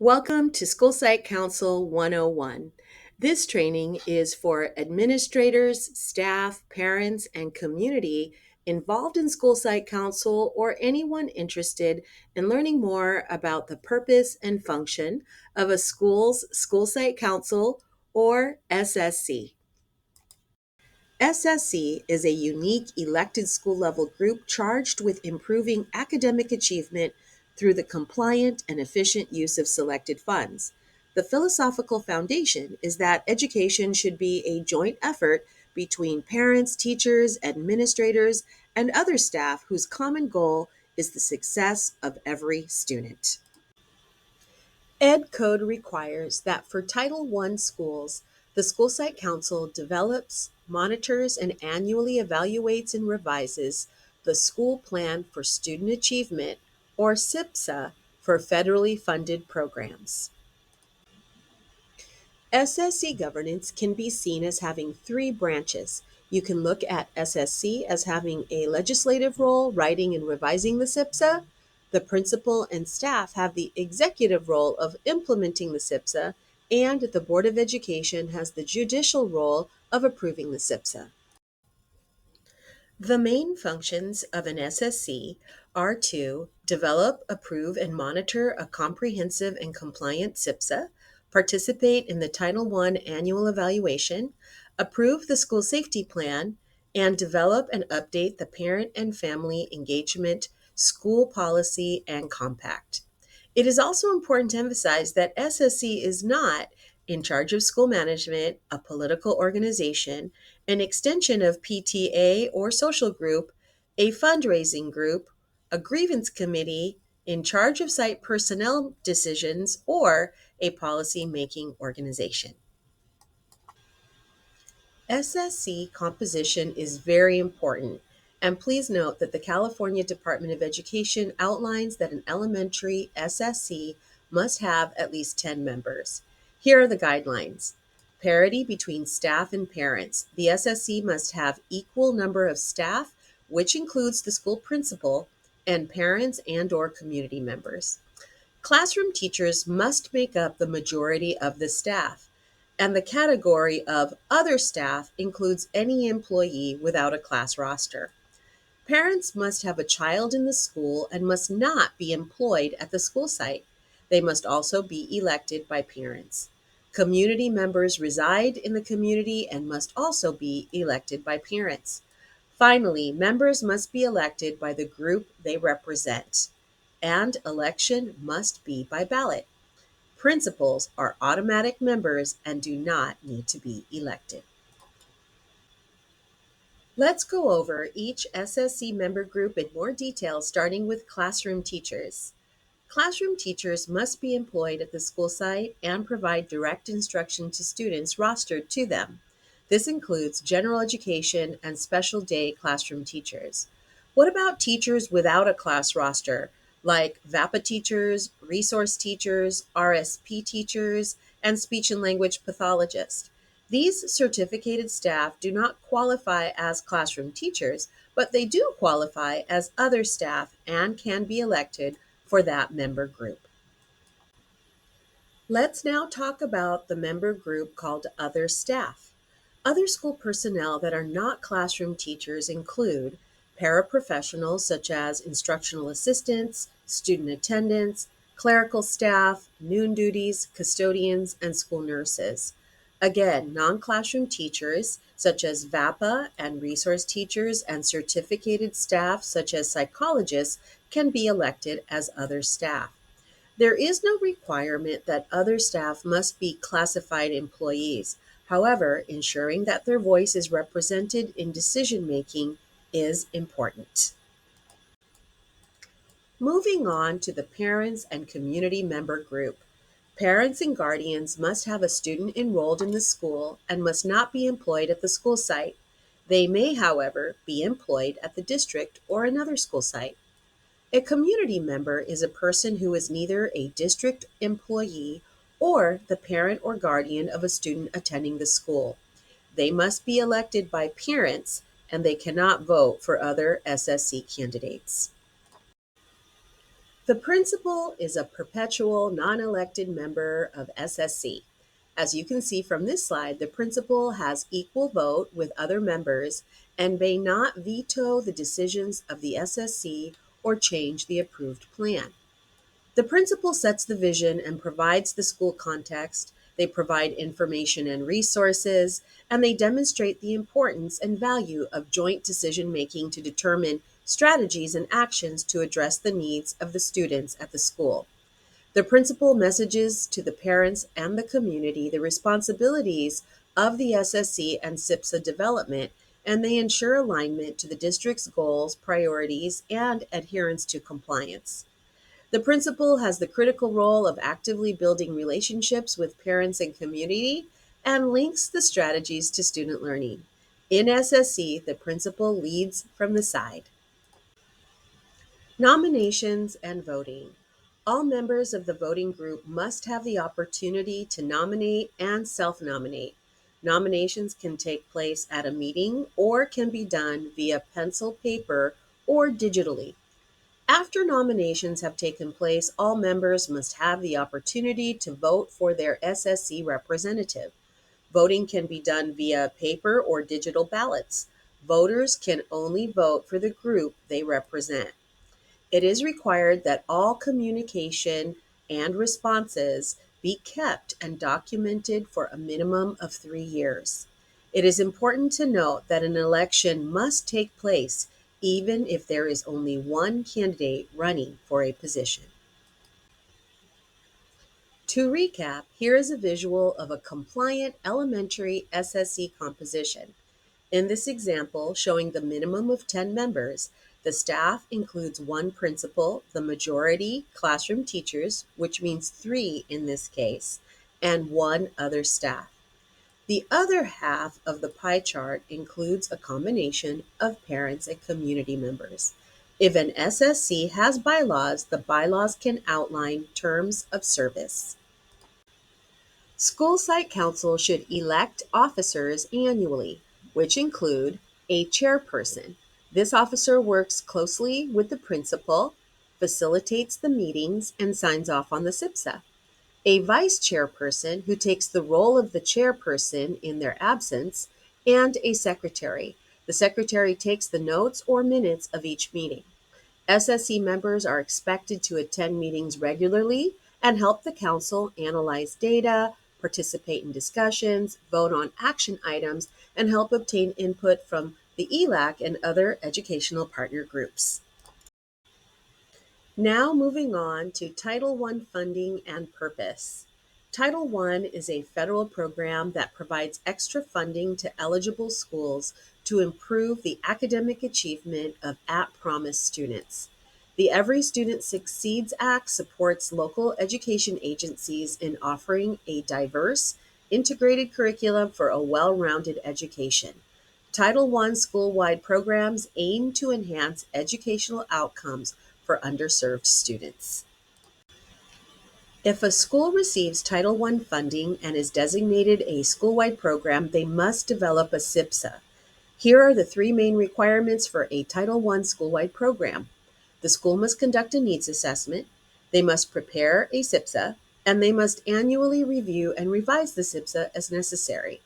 Welcome to School Site Council 101. This training is for administrators, staff, parents, and community involved in School Site Council or anyone interested in learning more about the purpose and function of a school's School Site Council or SSC. SSC is a unique elected school level group charged with improving academic achievement through the compliant and efficient use of selected funds. The philosophical foundation is that education should be a joint effort between parents, teachers, administrators, and other staff whose common goal is the success of every student. Ed Code requires that for Title I schools, the School Site Council develops, monitors, and annually evaluates and revises the School Plan for Student Achievement, or SIPSA, for federally funded programs. SSC governance can be seen as having three branches. You can look at SSC as having a legislative role, writing and revising the SIPSA. The principal and staff have the executive role of implementing the SIPSA, and the Board of Education has the judicial role of approving the SIPSA. The main functions of an SSC are to develop, approve, and monitor a comprehensive and compliant SIPSA, participate in the Title I annual evaluation, approve the school safety plan, and develop and update the parent and family engagement, school policy, and compact. It is also important to emphasize that SSC is not in charge of school management, a political organization, an extension of PTA or social group, a fundraising group, a grievance committee, in charge of site personnel decisions, or a policy making organization. SSC composition is very important, and please note that the California Department of Education outlines that an elementary SSC must have at least 10 members. Here are the guidelines. Parity between staff and parents. The SSC must have equal number of staff, which includes the school principal, and parents and/or community members. Classroom teachers must make up the majority of the staff, and the category of other staff includes any employee without a class roster. Parents must have a child in the school and must not be employed at the school site. They must also be elected by parents. Community members reside in the community and must also be elected by parents. Finally, members must be elected by the group they represent, and election must be by ballot. Principals are automatic members and do not need to be elected. Let's go over each SSC member group in more detail, starting with classroom teachers. Classroom teachers must be employed at the school site and provide direct instruction to students rostered to them. This includes general education and special day classroom teachers. What about teachers without a class roster, like VAPA teachers, resource teachers, RSP teachers, and speech and language pathologists? These certificated staff do not qualify as classroom teachers, but they do qualify as other staff and can be elected for that member group. Let's now talk about the member group called other staff. Other school personnel that are not classroom teachers include paraprofessionals such as instructional assistants, student attendants, clerical staff, noon duties, custodians, and school nurses. Again, non-classroom teachers such as VAPA and resource teachers and certificated staff such as psychologists can be elected as other staff. There is no requirement that other staff must be classified employees. However, ensuring that their voice is represented in decision making is important. Moving on to the parents and community member group. Parents and guardians must have a student enrolled in the school and must not be employed at the school site. They may, however, be employed at the district or another school site. A community member is a person who is neither a district employee or the parent or guardian of a student attending the school. They must be elected by parents and they cannot vote for other SSC candidates. The principal is a perpetual non-elected member of SSC. As you can see from this slide, the principal has equal vote with other members and may not veto the decisions of the SSC or change the approved plan. The principal sets the vision and provides the school context. They provide information and resources, and they demonstrate the importance and value of joint decision making to determine strategies and actions to address the needs of the students at the school. The principal messages to the parents and the community the responsibilities of the SSC and SPSA development, and they ensure alignment to the district's goals, priorities, and adherence to compliance. The principal has the critical role of actively building relationships with parents and community and links the strategies to student learning. In SSC, the principal leads from the side. Nominations and voting. All members of the voting group must have the opportunity to nominate and self-nominate. Nominations can take place at a meeting or can be done via pencil, paper, or digitally. After nominations have taken place, all members must have the opportunity to vote for their SSC representative. Voting can be done via paper or digital ballots. Voters can only vote for the group they represent. It is required that all communication and responses be kept and documented for a minimum of 3 years. It is important to note that an election must take place even if there is only one candidate running for a position. To recap, here is a visual of a compliant elementary SSC composition. In this example, showing the minimum of 10 members, the staff includes one principal, the majority classroom teachers, which means 3 in this case, and one other staff. The other half of the pie chart includes a combination of parents and community members. If an SSC has bylaws, the bylaws can outline terms of service. School site council should elect officers annually, which include a chairperson. This officer works closely with the principal, facilitates the meetings, and signs off on the SPSA. A vice chairperson who takes the role of the chairperson in their absence, and a secretary. The secretary takes the notes or minutes of each meeting. SSC members are expected to attend meetings regularly and help the council analyze data, participate in discussions, vote on action items, and help obtain input from the ELAC and other educational partner groups. Now moving on to Title I funding and purpose. Title I is a federal program that provides extra funding to eligible schools to improve the academic achievement of at-promise students. The Every Student Succeeds Act supports local education agencies in offering a diverse, integrated curriculum for a well-rounded education. Title I school-wide programs aim to enhance educational outcomes for underserved students. If a school receives Title I funding and is designated a school-wide program, they must develop a SPSA. Here are the 3 main requirements for a Title I school-wide program. The school must conduct a needs assessment, they must prepare a SPSA, and they must annually review and revise the SPSA as necessary.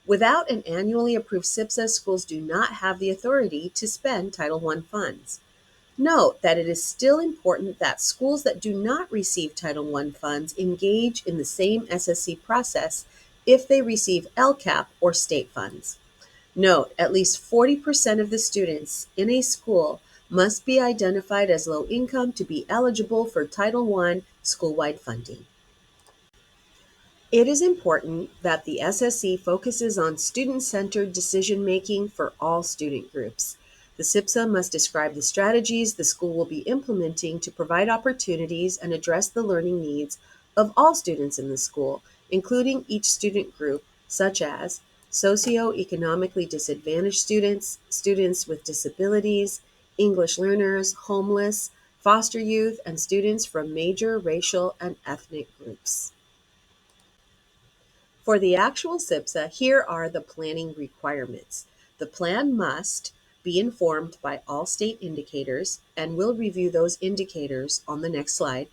Without an annually approved SPSA, schools do not have the authority to spend Title I funds. Note that it is still important that schools that do not receive Title I funds engage in the same SSC process if they receive LCAP or state funds. Note, at least 40% of the students in a school must be identified as low income to be eligible for Title I school-wide funding. It is important that the SSC focuses on student-centered decision-making for all student groups. The SPSA must describe the strategies the school will be implementing to provide opportunities and address the learning needs of all students in the school, including each student group, such as socioeconomically disadvantaged students, students with disabilities, English learners, homeless, foster youth, and students from major racial and ethnic groups. For the actual SPSA, here are the planning requirements. The plan must Be informed by all state indicators, and we'll review those indicators on the next slide.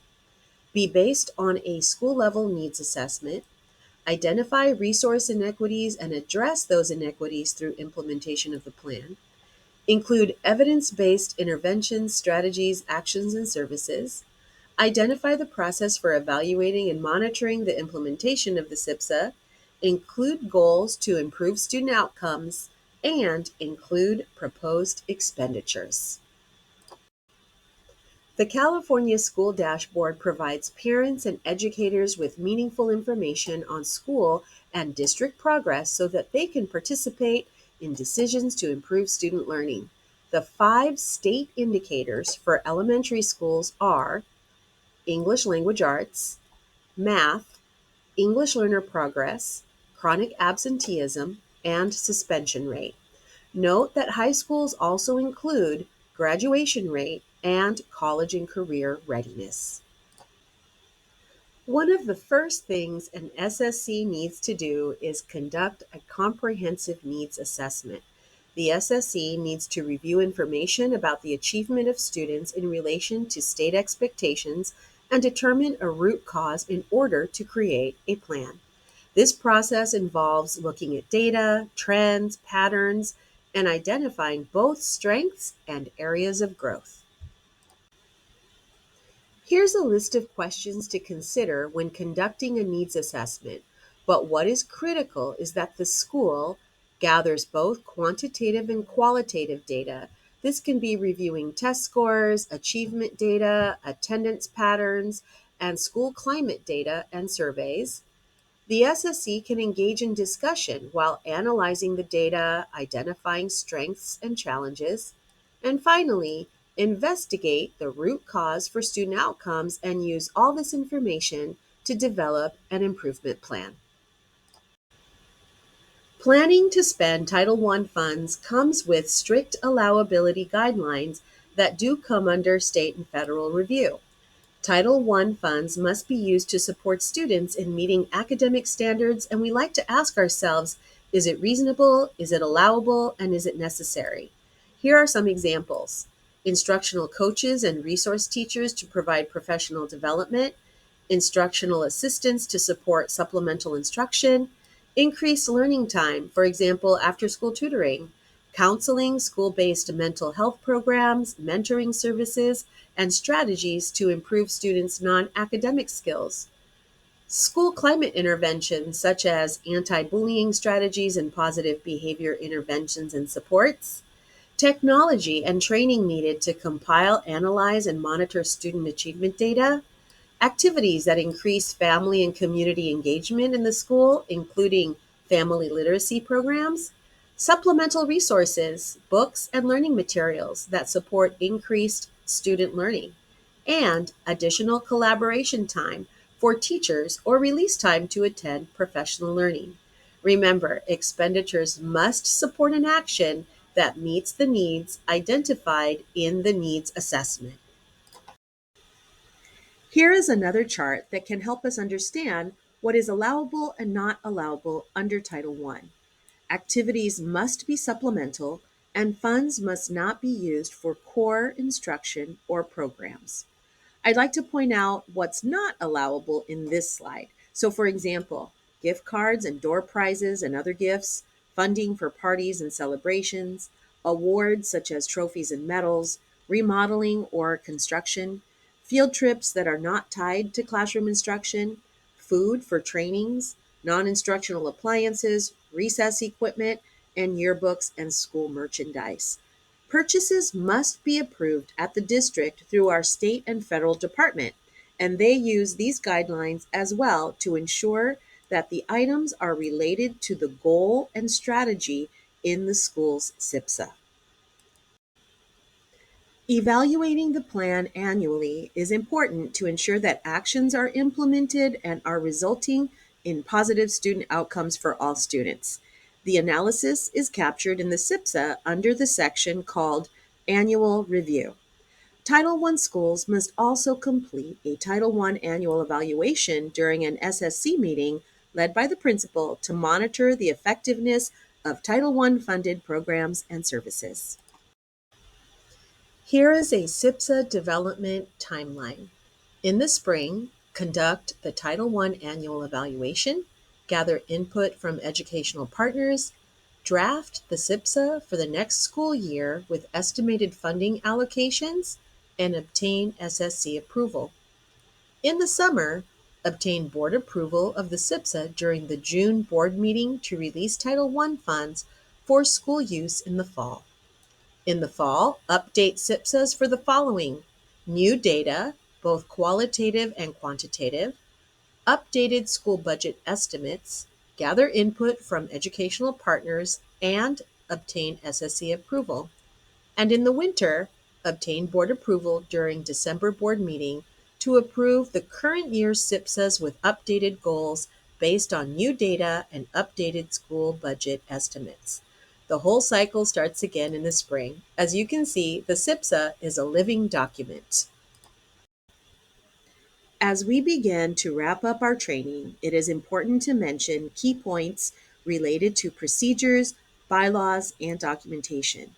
Be based on a school-level needs assessment. Identify resource inequities and address those inequities through implementation of the plan. Include evidence-based interventions, strategies, actions, and services. Identify the process for evaluating and monitoring the implementation of the SPSA. Include goals to improve student outcomes, and include proposed expenditures. The California School Dashboard provides parents and educators with meaningful information on school and district progress so that they can participate in decisions to improve student learning. The 5 state indicators for elementary schools are English language arts, math, English learner progress, chronic absenteeism, and suspension rate. Note that high schools also include graduation rate and college and career readiness. One of the first things an SSC needs to do is conduct a comprehensive needs assessment. The SSC needs to review information about the achievement of students in relation to state expectations and determine a root cause in order to create a plan. This process involves looking at data, trends, patterns, and identifying both strengths and areas of growth. Here's a list of questions to consider when conducting a needs assessment, but what is critical is that the school gathers both quantitative and qualitative data. This can be reviewing test scores, achievement data, attendance patterns, and school climate data and surveys. The SSC can engage in discussion while analyzing the data, identifying strengths and challenges, and finally, investigate the root cause for student outcomes and use all this information to develop an improvement plan. Planning to spend Title I funds comes with strict allowability guidelines that do come under state and federal review. Title I funds must be used to support students in meeting academic standards, and we like to ask ourselves, is it reasonable, is it allowable, and is it necessary? Here are some examples. Instructional coaches and resource teachers to provide professional development, instructional assistants to support supplemental instruction, increased learning time, for example, after-school tutoring, counseling, school-based mental health programs, mentoring services, and strategies to improve students' non-academic skills. School climate interventions such as anti-bullying strategies and positive behavior interventions and supports. Technology and training needed to compile, analyze, and monitor student achievement data. Activities that increase family and community engagement in the school, including family literacy programs. Supplemental resources, books, and learning materials that support increased student learning. And additional collaboration time for teachers or release time to attend professional learning. Remember, expenditures must support an action that meets the needs identified in the needs assessment. Here is another chart that can help us understand what is allowable and not allowable under Title I. Activities must be supplemental, and funds must not be used for core instruction or programs. I'd like to point out what's not allowable in this slide. So for example, gift cards and door prizes and other gifts, funding for parties and celebrations, awards such as trophies and medals, remodeling or construction, field trips that are not tied to classroom instruction, food for trainings, non-instructional appliances, recess equipment, and yearbooks and school merchandise. Purchases must be approved at the district through our state and federal department, and they use these guidelines as well to ensure that the items are related to the goal and strategy in the school's SPSA. Evaluating the plan annually is important to ensure that actions are implemented and are resulting in positive student outcomes for all students. The analysis is captured in the SPSA under the section called Annual Review. Title I schools must also complete a Title I annual evaluation during an SSC meeting led by the principal to monitor the effectiveness of Title I funded programs and services. Here is a SPSA development timeline. In the spring, conduct the Title I annual evaluation, gather input from educational partners, draft the SPSA for the next school year with estimated funding allocations, and obtain SSC approval. In the summer, obtain board approval of the SPSA during the June board meeting to release Title I funds for school use in the fall. In the fall, update SPSAs for the following: new data, both qualitative and quantitative, updated school budget estimates, gather input from educational partners, and obtain SSC approval. And in the winter, obtain board approval during December board meeting to approve the current year's SPSAs with updated goals based on new data and updated school budget estimates. The whole cycle starts again in the spring. As you can see, the SPSA is a living document. As we begin to wrap up our training, it is important to mention key points related to procedures, bylaws, and documentation.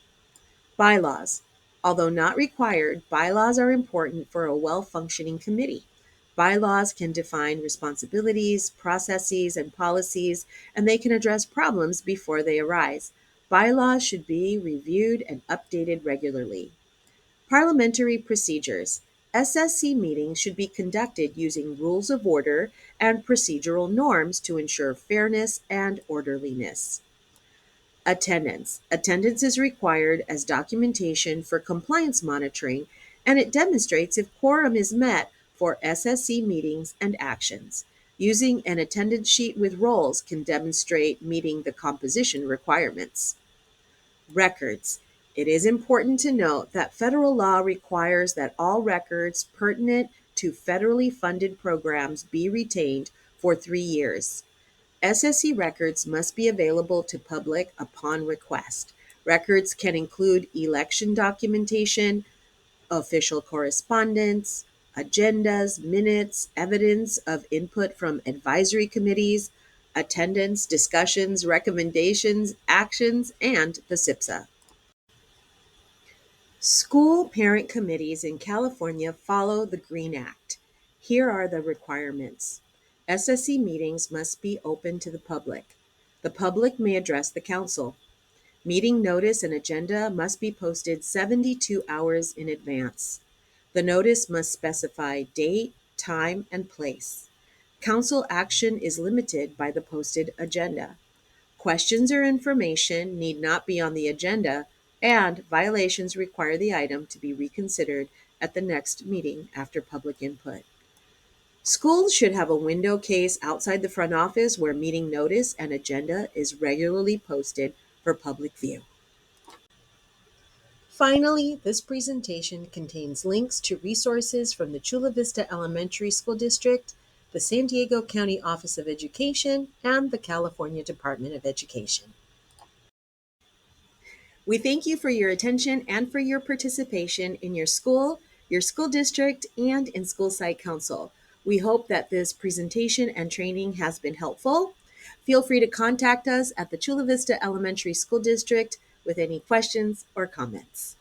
Bylaws. Although not required, bylaws are important for a well-functioning committee. Bylaws can define responsibilities, processes, and policies, and they can address problems before they arise. Bylaws should be reviewed and updated regularly. Parliamentary procedures. SSC meetings should be conducted using rules of order and procedural norms to ensure fairness and orderliness. Attendance. Attendance is required as documentation for compliance monitoring, and it demonstrates if quorum is met for SSC meetings and actions. Using an attendance sheet with roles can demonstrate meeting the composition requirements. Records. It is important to note that federal law requires that all records pertinent to federally funded programs be retained for 3 years. SSC records must be available to public upon request. Records can include election documentation, official correspondence, agendas, minutes, evidence of input from advisory committees, attendance, discussions, recommendations, actions, and the SPSA. School parent committees in California follow the Greene Act. Here are the requirements. SSC meetings must be open to the public. The public may address the council. Meeting notice and agenda must be posted 72 hours in advance. The notice must specify date, time, and place. Council action is limited by the posted agenda. Questions or information need not be on the agenda, and violations require the item to be reconsidered at the next meeting after public input. Schools should have a window case outside the front office where meeting notice and agenda is regularly posted for public view. Finally, this presentation contains links to resources from the Chula Vista Elementary School District, the San Diego County Office of Education, and the California Department of Education. We thank you for your attention and for your participation in your school district, and in School Site Council. We hope that this presentation and training has been helpful. Feel free to contact us at the Chula Vista Elementary School District with any questions or comments.